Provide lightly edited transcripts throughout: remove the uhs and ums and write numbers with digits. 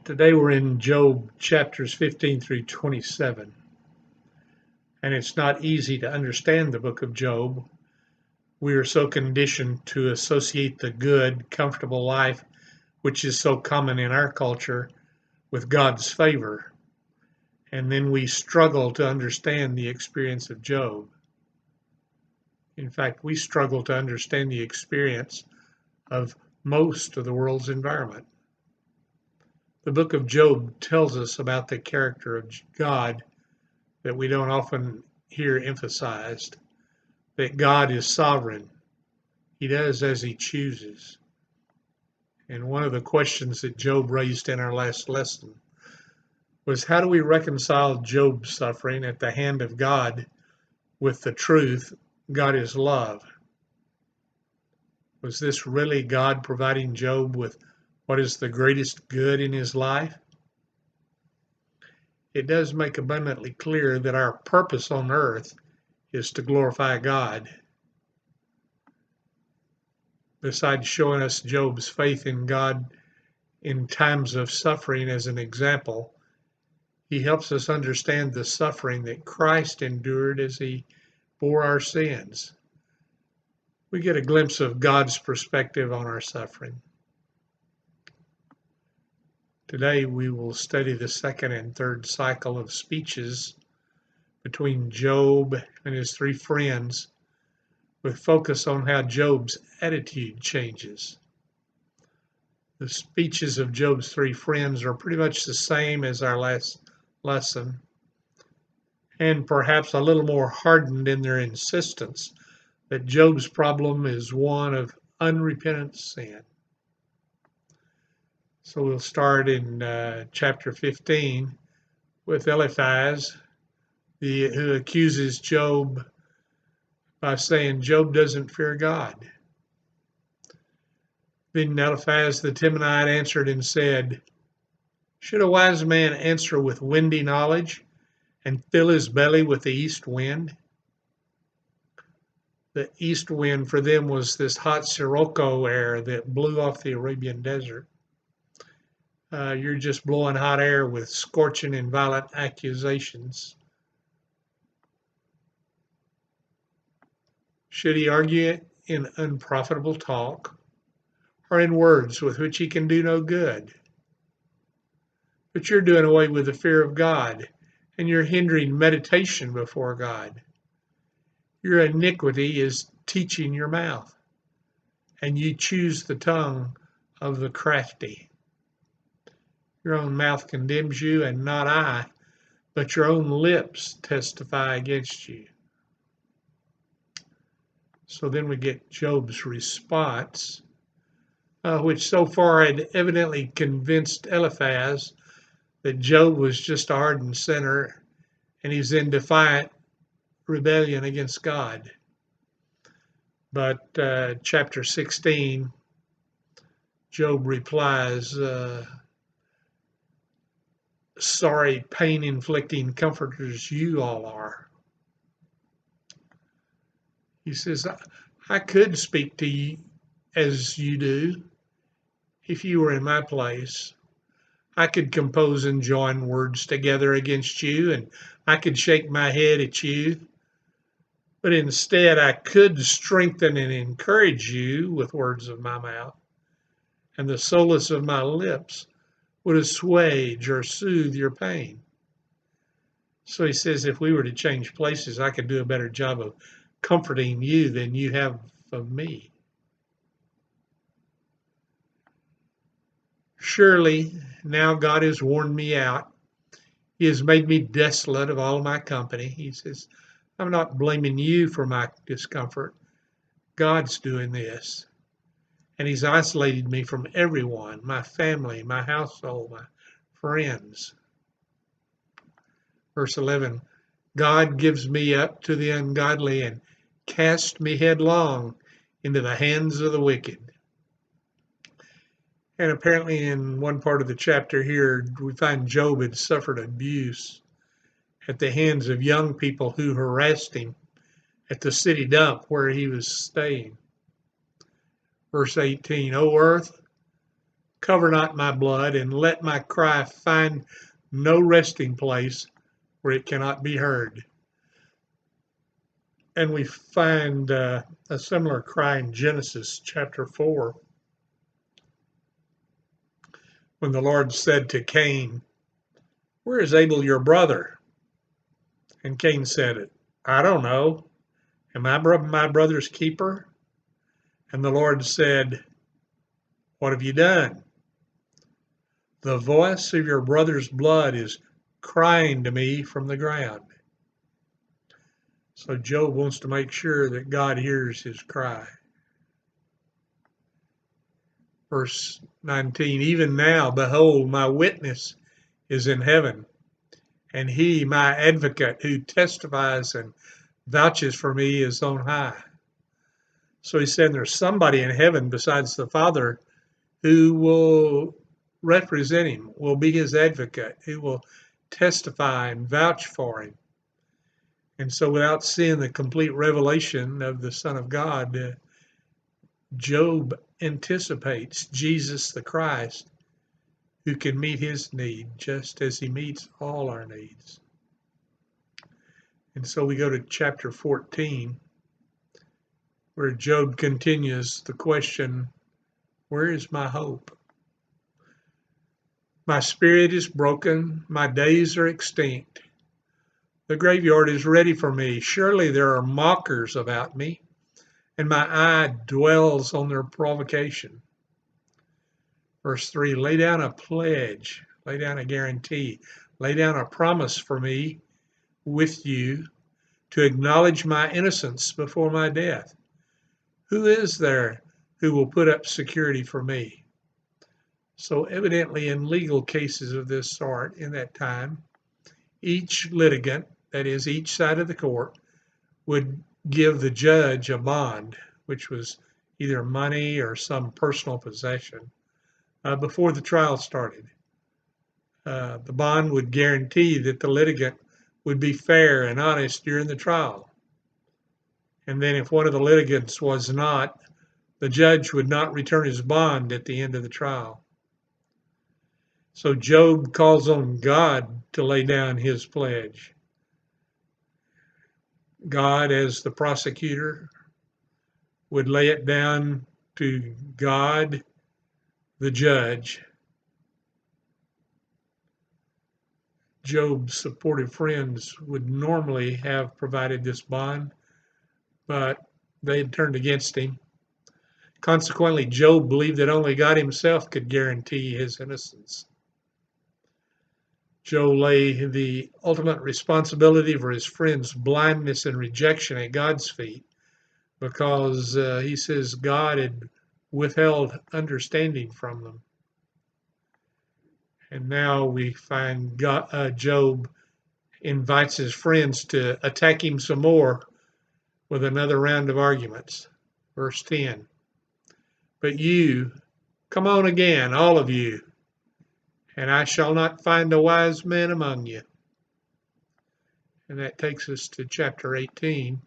Today we're in Job chapters 15 through 27, and it's not easy to understand the book of Job. We are so conditioned to associate the good, comfortable life, which is so common in our culture, with God's favor, and then we struggle to understand the experience of Job. In fact, we struggle to understand the experience of most of the world's environment. The book of Job tells us about the character of God that we don't often hear emphasized, that God is sovereign. He does as he chooses. And one of the questions that Job raised in our last lesson was, how do we reconcile Job's suffering at the hand of God with the truth, God is love? Was this really God providing Job with what is the greatest good in his life? It does make abundantly clear that our purpose on earth is to glorify God. Besides showing us Job's faith in God in times of suffering as an example, he helps us understand the suffering that Christ endured as he bore our sins. We get a glimpse of God's perspective on our suffering. Today we will study the second and third cycle of speeches between Job and his three friends, with focus on how Job's attitude changes. The speeches of Job's three friends are pretty much the same as our last lesson, and perhaps a little more hardened in their insistence that Job's problem is one of unrepentant sin. So we'll start in chapter 15 with Eliphaz, who accuses Job by saying Job doesn't fear God. Then Eliphaz the Temanite answered and said, should a wise man answer with windy knowledge and fill his belly with the east wind? The east wind for them was this hot sirocco air that blew off the Arabian desert. You're just blowing hot air with scorching and violent accusations. Should he argue in unprofitable talk, or in words with which he can do no good? But you're doing away with the fear of God, and you're hindering meditation before God. Your iniquity is teaching your mouth, and you choose the tongue of the crafty. Your own mouth condemns you, and not I, but your own lips testify against you. So then we get Job's response, which so far had evidently convinced Eliphaz that Job was just a hardened sinner, and he's in defiant rebellion against God. But chapter 16, Job replies, sorry, pain-inflicting comforters you all are. He says, I could speak to you as you do if you were in my place. I could compose and join words together against you, and I could shake my head at you. But instead, I could strengthen and encourage you with words of my mouth, and the solace of my lips would assuage or soothe your pain. So he says, if we were to change places, I could do a better job of comforting you than you have of me. Surely now God has worn me out. He has made me desolate of all my company. He says, I'm not blaming you for my discomfort. God's doing this. And he's isolated me from everyone, my family, my household, my friends. Verse 11, God gives me up to the ungodly and casts me headlong into the hands of the wicked. And apparently in one part of the chapter here, we find Job had suffered abuse at the hands of young people who harassed him at the city dump where he was staying. Verse 18, O earth, Cover not my blood, and let my cry find no resting place where it cannot be heard. And we find a similar cry in Genesis chapter 4, when the Lord said to Cain, "Where is Abel your brother?" And Cain said, "I don't know. Am I my brother's keeper?" And the Lord said, "What have you done? The voice of your brother's blood is crying to me from the ground." So Job wants to make sure that God hears his cry. Verse 19, "Even now, behold, my witness is in heaven, and he, my advocate, who testifies and vouches for me, is on high." So he's saying there's somebody in heaven besides the Father who will represent him, will be his advocate, who will testify and vouch for him. And so without seeing the complete revelation of the Son of God, Job anticipates Jesus the Christ, who can meet his need just as he meets all our needs. And so we go to chapter 14, where Job continues the question, where is my hope? My spirit is broken, my days are extinct. The graveyard is ready for me. Surely there are mockers about me, and my eye dwells on their provocation. Verse 3, lay down a pledge, lay down a guarantee, lay down a promise for me with you to acknowledge my innocence before my death. Who is there who will put up security for me? So evidently in legal cases of this sort in that time, each litigant, that is each side of the court, would give the judge a bond, which was either money or some personal possession, before the trial started. The bond would guarantee that the litigant would be fair and honest during the trial. And then if one of the litigants was not, the judge would not return his bond at the end of the trial. So Job calls on God to lay down his pledge. God, as the prosecutor, would lay it down to God, the judge. Job's supportive friends would normally have provided this bond, but they had turned against him. Consequently, Job believed that only God himself could guarantee his innocence. Job lay the ultimate responsibility for his friends' blindness and rejection at God's feet, because he says God had withheld understanding from them. And now we find Job invites his friends to attack him some more with another round of arguments. Verse 10, but you, come on again, all of you, and I shall not find a wise man among you. And that takes us to chapter 18.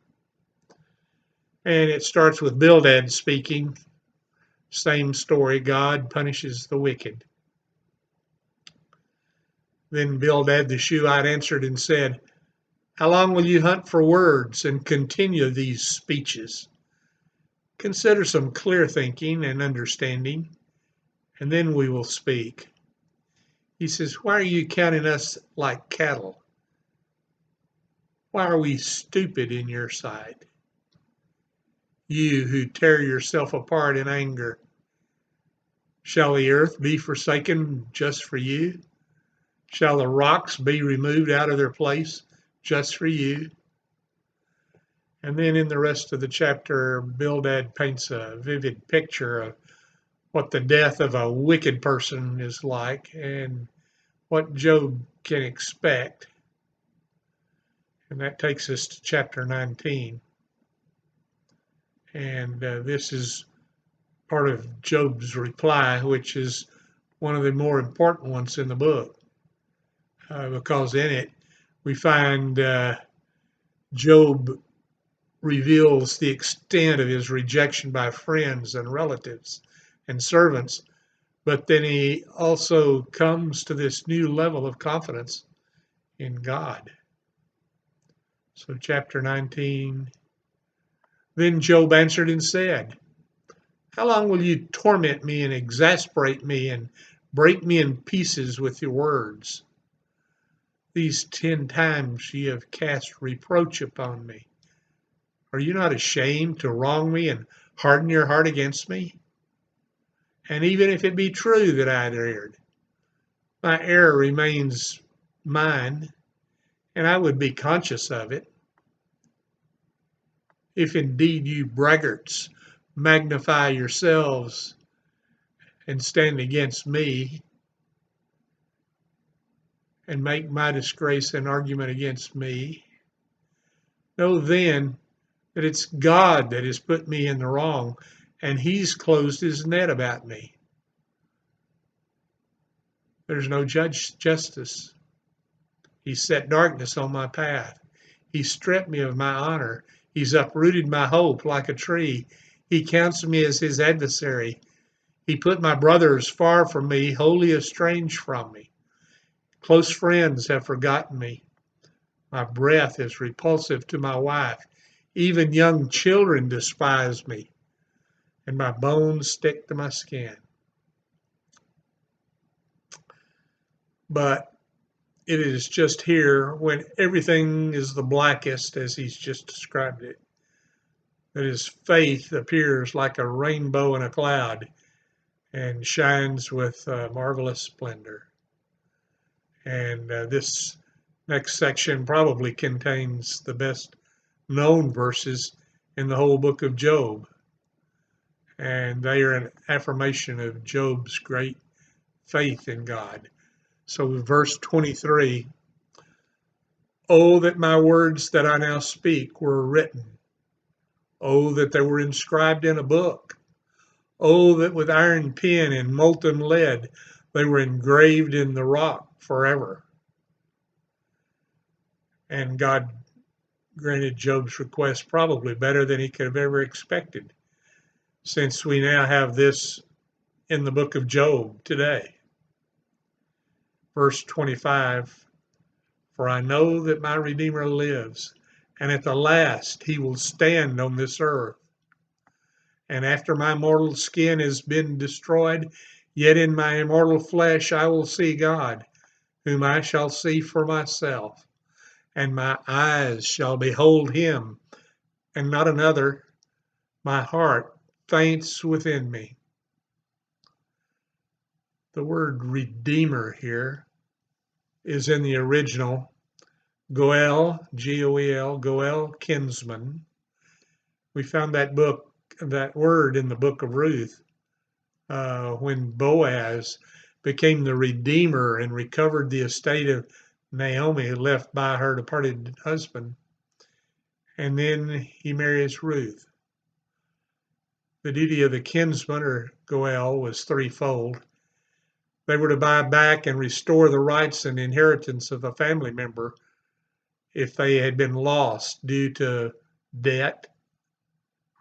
And it starts with Bildad speaking. Same story, God punishes the wicked. Then Bildad the Shuhite answered and said, how long will you hunt for words and continue these speeches? Consider some clear thinking and understanding, and then we will speak. He says, why are you counting us like cattle? Why are we stupid in your sight? You who tear yourself apart in anger, shall the earth be forsaken just for you? Shall the rocks be removed out of their place just for you? And then in the rest of the chapter, Bildad paints a vivid picture of what the death of a wicked person is like and what Job can expect. And that takes us to chapter 19. And this is part of Job's reply, which is one of the more important ones in the book, because in it we find Job reveals the extent of his rejection by friends and relatives and servants, but then he also comes to this new level of confidence in God. So chapter 19, then Job answered and said, how long will you torment me and exasperate me and break me in pieces with your words? These 10 times ye have cast reproach upon me. Are you not ashamed to wrong me and harden your heart against me? And even if it be true that I had erred, my error remains mine, and I would be conscious of it. If indeed you braggarts magnify yourselves and stand against me and make my disgrace an argument against me, know then that it's God that has put me in the wrong, and he's closed his net about me. There's no justice. He set darkness on my path. He stripped me of my honor. He's uprooted my hope like a tree. He counts me as his adversary. He put my brothers far from me, wholly estranged from me. Close friends have forgotten me. My breath is repulsive to my wife. Even young children despise me, and my bones stick to my skin. But it is just here when everything is the blackest, as he's just described it, that his faith appears like a rainbow in a cloud and shines with marvelous splendor. And this next section probably contains the best known verses in the whole book of Job. And they are an affirmation of Job's great faith in God. So verse 23, oh, that my words that I now speak were written. Oh, that they were inscribed in a book. Oh, that with iron pen and molten lead they were engraved in the rock forever. And God granted Job's request probably better than he could have ever expected, since we now have this in the book of Job today. Verse 25, for I know that my Redeemer lives, and at the last he will stand on this earth. And after my mortal skin has been destroyed, yet in my immortal flesh I will see God, whom I shall see for myself, and my eyes shall behold him, and not another. My heart faints within me. The word Redeemer here is in the original Goel, G-O-E-L, Goel, kinsman. We found that word in the book of Ruth when Boaz became the Redeemer and recovered the estate of Naomi left by her departed husband. And then he marries Ruth. The duty of the kinsman, or Goel, was threefold. They were to buy back and restore the rights and inheritance of a family member if they had been lost due to debt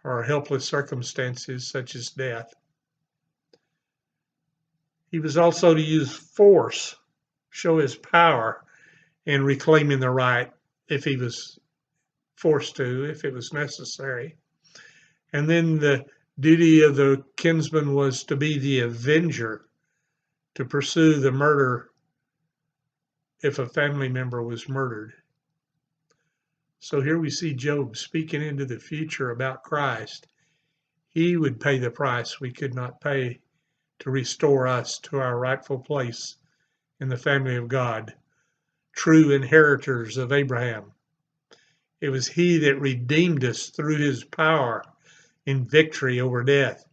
or helpless circumstances such as death. He was also to use force, show his power in reclaiming the right if he was forced to, if it was necessary. And then the duty of the kinsman was to be the avenger, to pursue the murder if a family member was murdered. So here we see Job speaking into the future about Christ. He would pay the price we could not pay to restore us to our rightful place in the family of God, true inheritors of Abraham. It was he that redeemed us through his power in victory over death.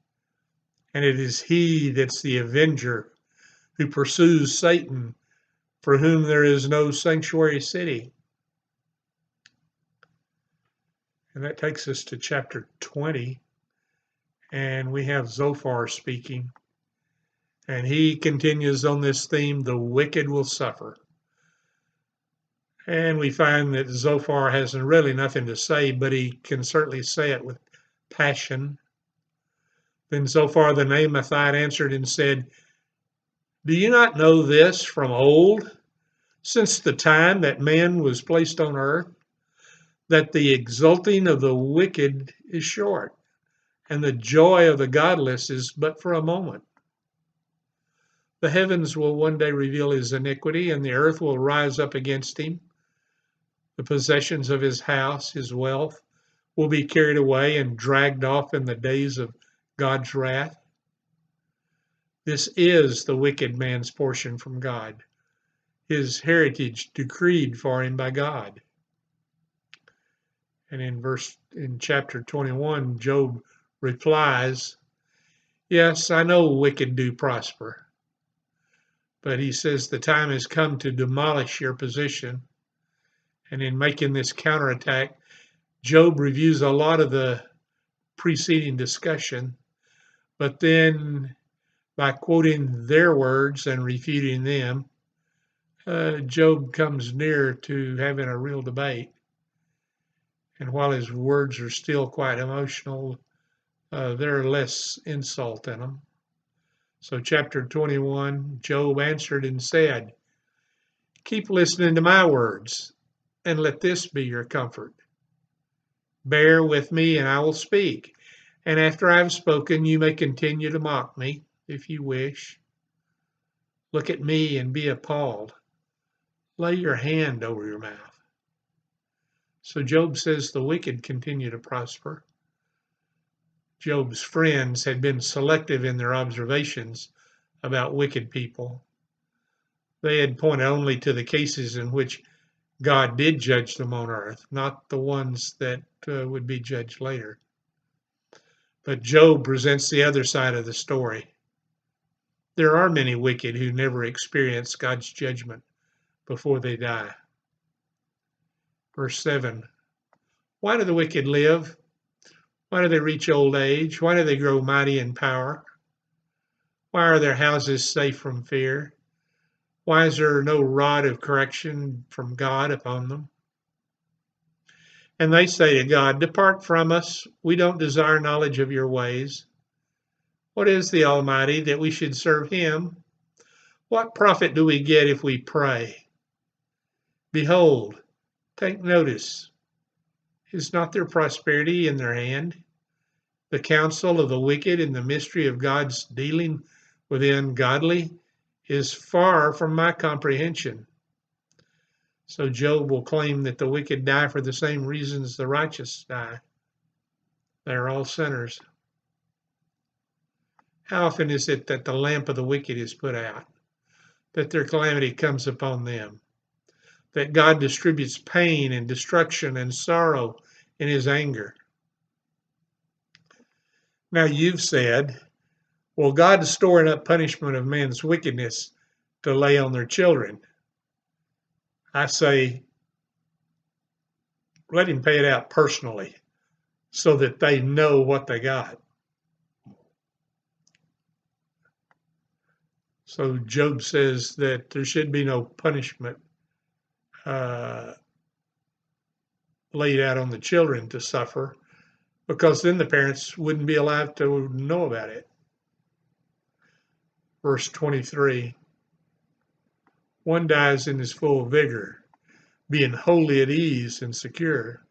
And it is he that's the avenger who pursues Satan, for whom there is no sanctuary city. And that takes us to chapter 20. And we have Zophar speaking. And he continues on this theme, the wicked will suffer. And we find that Zophar has really nothing to say, but he can certainly say it with passion. Then Zophar the Naamathite answered and said, Do you not know this from old, since the time that man was placed on earth, that the exulting of the wicked is short, and the joy of the godless is but for a moment? The heavens will one day reveal his iniquity, and the earth will rise up against him. The possessions of his house, his wealth, will be carried away and dragged off in the days of God's wrath. This is the wicked man's portion from God, his heritage decreed for him by God. And in chapter 21, Job replies, yes, I know wicked do prosper, but he says the time has come to demolish your position. And in making this counterattack, Job reviews a lot of the preceding discussion, but then by quoting their words and refuting them, Job comes near to having a real debate. And while his words are still quite emotional, there are less insult in them. So chapter 21, Job answered and said, keep listening to my words, and let this be your comfort. Bear with me, and I will speak. And after I have spoken, you may continue to mock me, if you wish. Look at me and be appalled. Lay your hand over your mouth. So Job says the wicked continue to prosper. Job's friends had been selective in their observations about wicked people. They had pointed only to the cases in which God did judge them on earth, not the ones that would be judged later. But Job presents the other side of the story. There are many wicked who never experience God's judgment before they die. Verse 7, why do the wicked live? Why do they reach old age? Why do they grow mighty in power? Why are their houses safe from fear? Why is there no rod of correction from God upon them? And they say to God, depart from us. We don't desire knowledge of your ways. What is the Almighty that we should serve him? What profit do we get if we pray? Behold, take notice. Is not their prosperity in their hand? The counsel of the wicked and the mystery of God's dealing with the ungodly is far from my comprehension. So Job will claim that the wicked die for the same reasons the righteous die. They are all sinners. How often is it that the lamp of the wicked is put out, that their calamity comes upon them, that God distributes pain and destruction and sorrow in his anger? Now you've said, well, God is storing up punishment of man's wickedness to lay on their children. I say, let him pay it out personally so that they know what they got. So Job says that there should be no punishment laid out on the children to suffer, because then the parents wouldn't be alive to know about it. Verse 23, one dies in his full vigor, being wholly at ease and secure.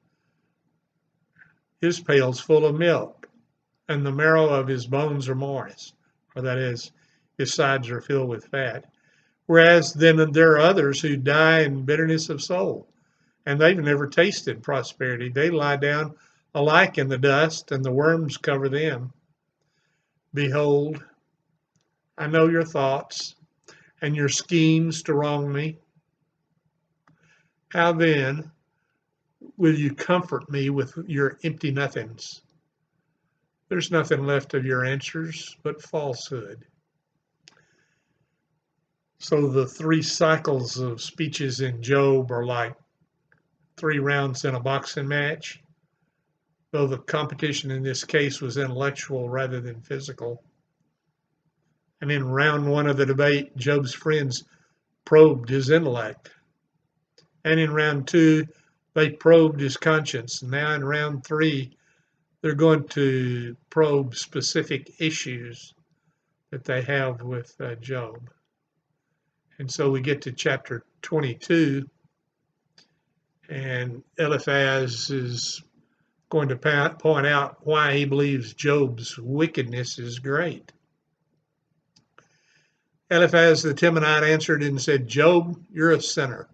His pail's full of milk, and the marrow of his bones are moist, or that is, his sides are filled with fat. Whereas then there are others who die in bitterness of soul, and they've never tasted prosperity. They lie down alike in the dust, and the worms cover them. Behold, I know your thoughts and your schemes to wrong me. How then will you comfort me with your empty nothings? There's nothing left of your answers but falsehood. So the three cycles of speeches in Job are like 3 rounds in a boxing match, though the competition in this case was intellectual rather than physical. And in round 1 of the debate, Job's friends probed his intellect. And in round 2, they probed his conscience. Now in round 3, they're going to probe specific issues that they have with Job. And so we get to chapter 22, and Eliphaz is going to point out why he believes Job's wickedness is great. Eliphaz the Temanite answered and said, Job, you're a sinner.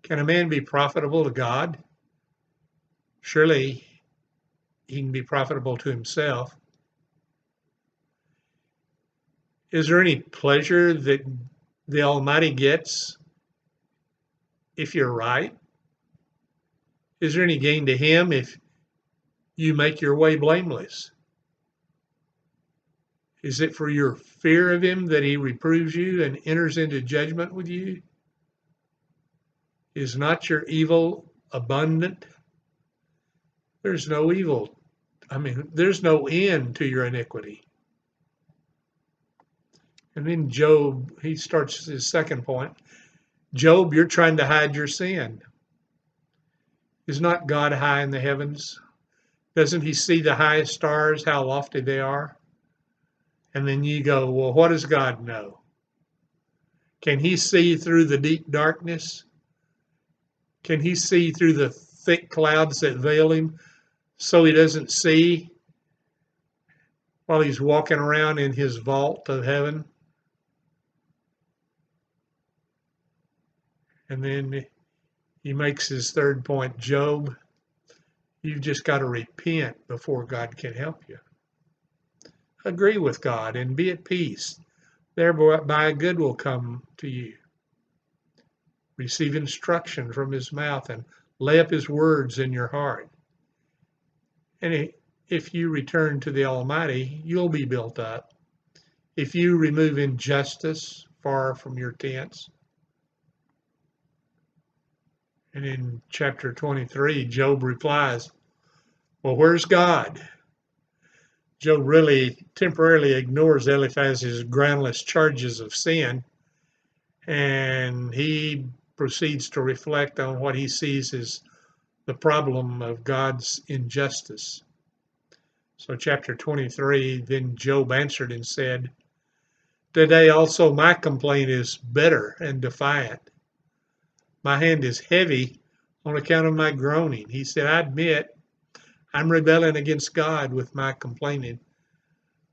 Can a man be profitable to God? Surely he can be profitable to himself. Is there any pleasure that the Almighty gets if you're right? Is there any gain to him if you make your way blameless? Is it for your fear of him that he reproves you and enters into judgment with you? Is not your evil abundant? There's no evil. There's no end to your iniquity. And then Job, he starts his second point. Job, you're trying to hide your sin. Is not God high in the heavens? Doesn't he see the highest stars, how lofty they are? And then you go, well, what does God know? Can he see through the deep darkness? Can he see through the thick clouds that veil him so he doesn't see while he's walking around in his vault of heaven? And then he makes his third point, Job, you've just got to repent before God can help you. Agree with God and be at peace. Thereby good will come to you. Receive instruction from his mouth and lay up his words in your heart. And if you return to the Almighty, you'll be built up. If you remove injustice far from your tents. And in chapter 23, Job replies, well, where's God? Job really temporarily ignores Eliphaz's groundless charges of sin, and he proceeds to reflect on what he sees as the problem of God's injustice. So chapter 23, then Job answered and said, today also my complaint is bitter and defiant. My hand is heavy on account of my groaning. He said, I admit I'm rebelling against God with my complaining,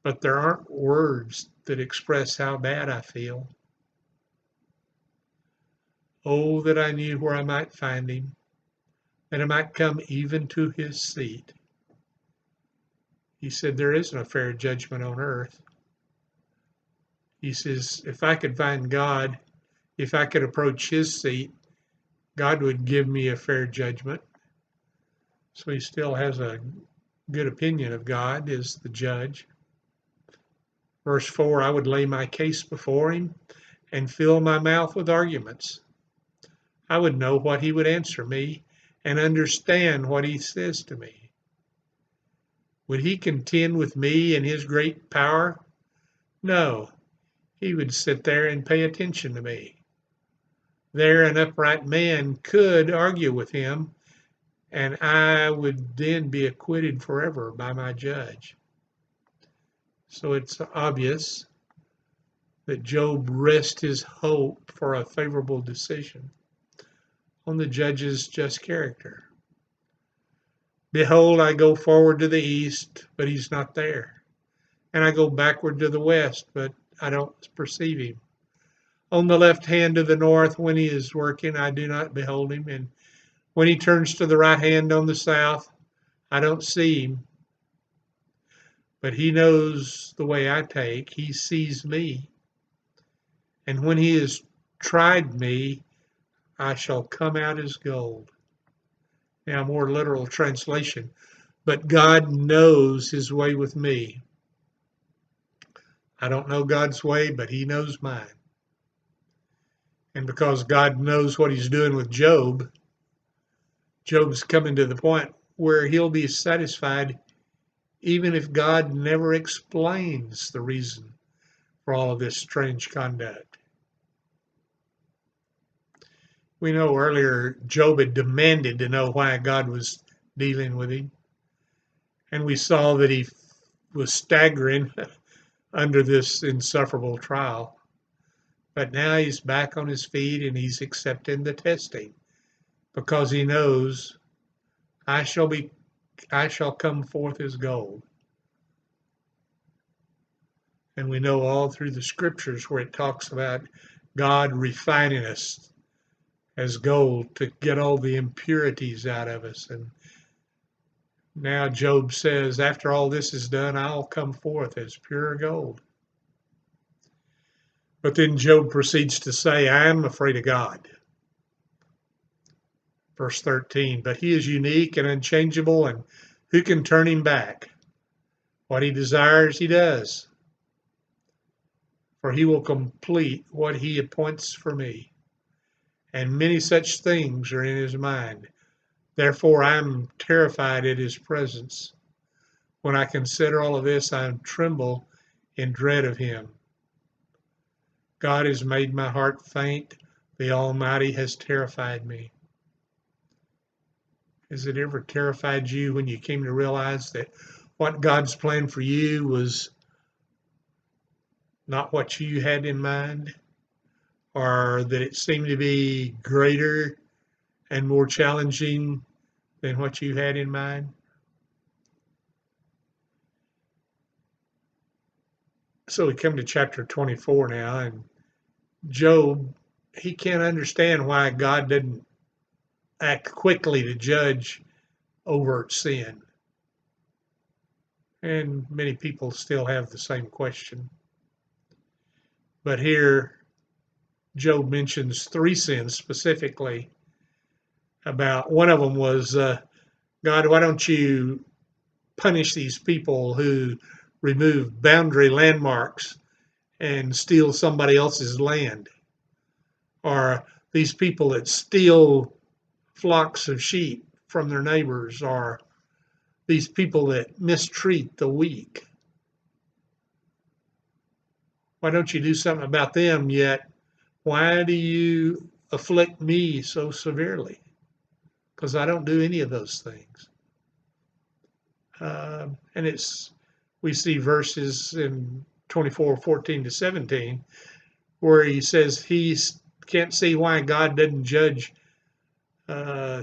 but there aren't words that express how bad I feel. Oh, that I knew where I might find him, that I might come even to his seat. He said, there isn't a fair judgment on earth. He says, if I could find God, if I could approach his seat, God would give me a fair judgment. So he still has a good opinion of God as the judge. Verse 4, I would lay my case before him and fill my mouth with arguments. I would know what he would answer me and understand what he says to me. Would he contend with me in his great power? No, he would sit there and pay attention to me. There an upright man could argue with him, and I would then be acquitted forever by my judge. So it's obvious that Job rests his hope for a favorable decision on the judge's just character. Behold, I go forward to the east, but he's not there. And I go backward to the west, but I don't perceive him. On the left hand to the north, when he is working, I do not behold him. And when he turns to the right hand on the south, I don't see him. But he knows the way I take. He sees me. And when he has tried me, I shall come out as gold. Now, more literal translation. But God knows his way with me. I don't know God's way, but he knows mine. And because God knows what he's doing with Job, Job's coming to the point where he'll be satisfied even if God never explains the reason for all of this strange conduct. We know earlier Job had demanded to know why God was dealing with him. And we saw that he was staggering under this insufferable trial. But now he's back on his feet and he's accepting the testing because he knows I shall come forth as gold. And we know all through the scriptures where it talks about God refining us as gold to get all the impurities out of us. And now Job says, after all this is done, I'll come forth as pure gold. But then Job proceeds to say, I am afraid of God. Verse 13, but he is unique and unchangeable, and who can turn him back? What he desires, he does. For he will complete what he appoints for me. And many such things are in his mind. Therefore I am terrified at his presence. When I consider all of this, I tremble in dread of him. God has made my heart faint. The Almighty has terrified me. Has it ever terrified you when you came to realize that what God's plan for you was not what you had in mind, or that it seemed to be greater and more challenging than what you had in mind? So we come to chapter 24 now, and Job, he can't understand why God didn't act quickly to judge overt sin. And many people still have the same question. But here, Job mentions three sins specifically. About one of them was, God, why don't you punish these people who remove boundary landmarks and steal somebody else's land? Or these people that steal flocks of sheep from their neighbors, or these people that mistreat the weak. Why don't you do something about them? Yet why do you afflict me so severely? Because I don't do any of those things. And we see verses in 24:14-17 where he says he can't see why God doesn't judge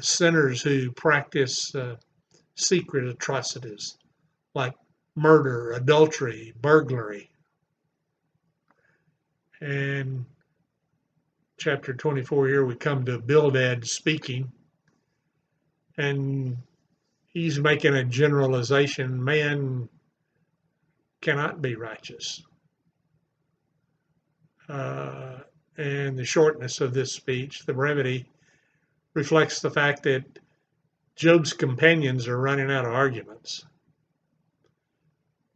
sinners who practice secret atrocities like murder, adultery, burglary. And chapter 24 here we come to Bildad speaking, and he's making a generalization. Man cannot be righteous. And the shortness of this speech, the brevity, reflects the fact that Job's companions are running out of arguments.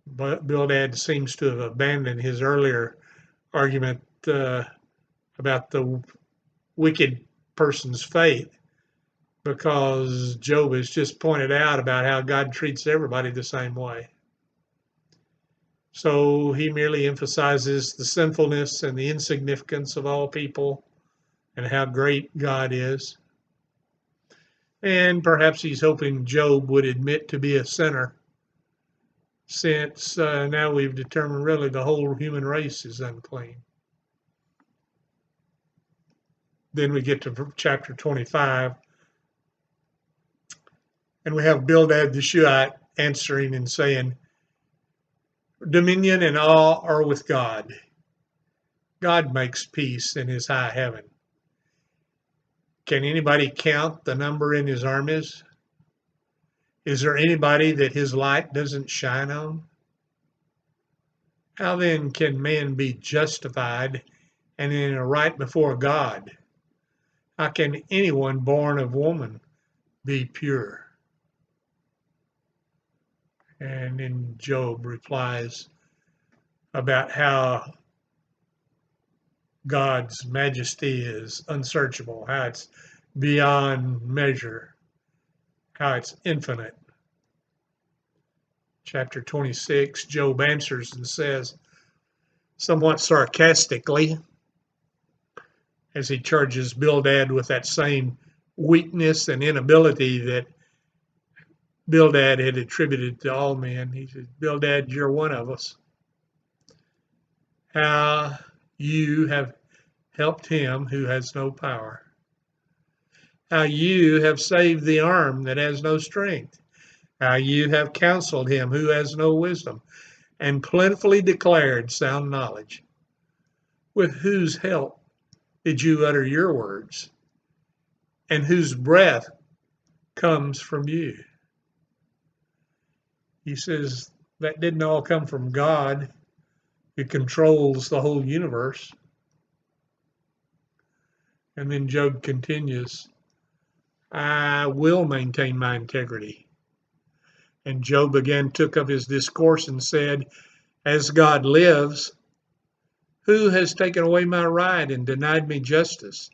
But Bildad seems to have abandoned his earlier argument about the wicked person's fate, because Job has just pointed out about how God treats everybody the same way. So he merely emphasizes the sinfulness and the insignificance of all people and how great God is. And perhaps he's hoping Job would admit to be a sinner, since now we've determined really the whole human race is unclean. Then we get to chapter 25, and we have Bildad the Shuhite answering and saying, dominion and awe are with God. God makes peace in his high heaven. Can anybody count the number in his armies? Is there anybody that his light doesn't shine on? How then can man be justified and in a right before God? How can anyone born of woman be pure? And then Job replies about how God's majesty is unsearchable, how it's beyond measure, how it's infinite. Chapter 26, Job answers and says, somewhat sarcastically, as he charges Bildad with that same weakness and inability that Bildad had attributed to all men. He says, Bildad, you're one of us. How you have helped him who has no power. How you have saved the arm that has no strength. How you have counseled him who has no wisdom, and plentifully declared sound knowledge. With whose help did you utter your words? And whose breath comes from you? He says that didn't all come from God, who controls the whole universe. And then Job continues, I will maintain my integrity. And Job again took up his discourse and said, as God lives, who has taken away my right and denied me justice?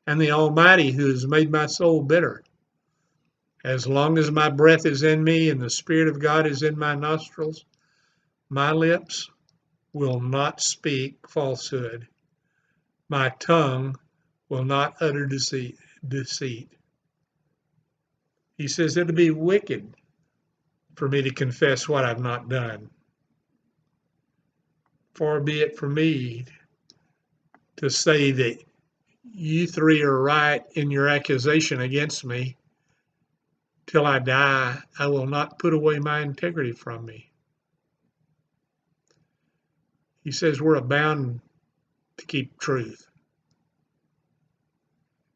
And the Almighty who has made my soul bitter. As long as my breath is in me and the Spirit of God is in my nostrils, my lips will not speak falsehood. My tongue will not utter deceit. He says it'll be wicked for me to confess what I've not done. Far be it from me to say that you three are right in your accusation against me. Till I die, I will not put away my integrity from me. He says we're bound to keep truth.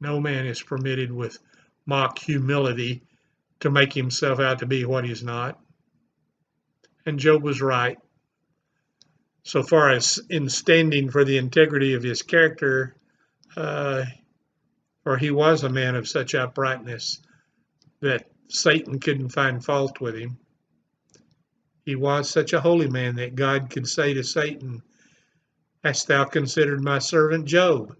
No man is permitted with mock humility to make himself out to be what he's not. And Job was right. So far as in standing for the integrity of his character, for he was a man of such uprightness that Satan couldn't find fault with him. He was such a holy man that God could say to Satan, hast thou considered my servant Job,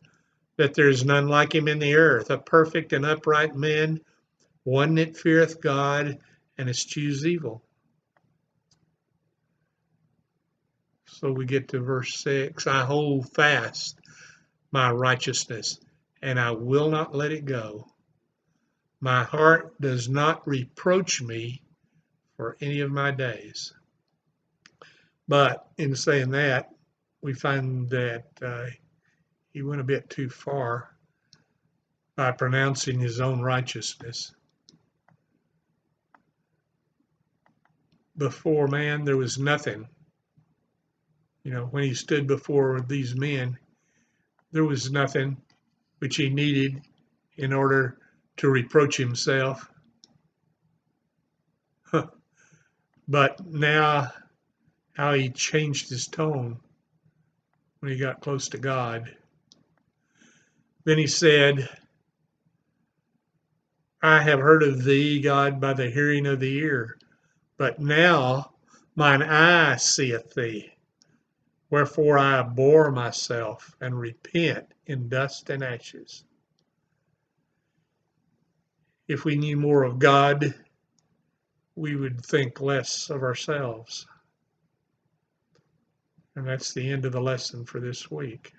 that there is none like him in the earth, a perfect and upright man, one that feareth God and eschews evil. So we get to verse 6, I hold fast my righteousness, and I will not let it go. My heart does not reproach me for any of my days. But in saying that, we find that he went a bit too far by pronouncing his own righteousness. Before man, there was nothing. When he stood before these men, there was nothing which he needed in order to reproach himself. But now, how he changed his tone when he got close to God. Then he said, I have heard of thee, God, by the hearing of the ear, but now mine eye seeth thee. Wherefore I abhor myself and repent in dust and ashes. If we knew more of God, we would think less of ourselves. And that's the end of the lesson for this week.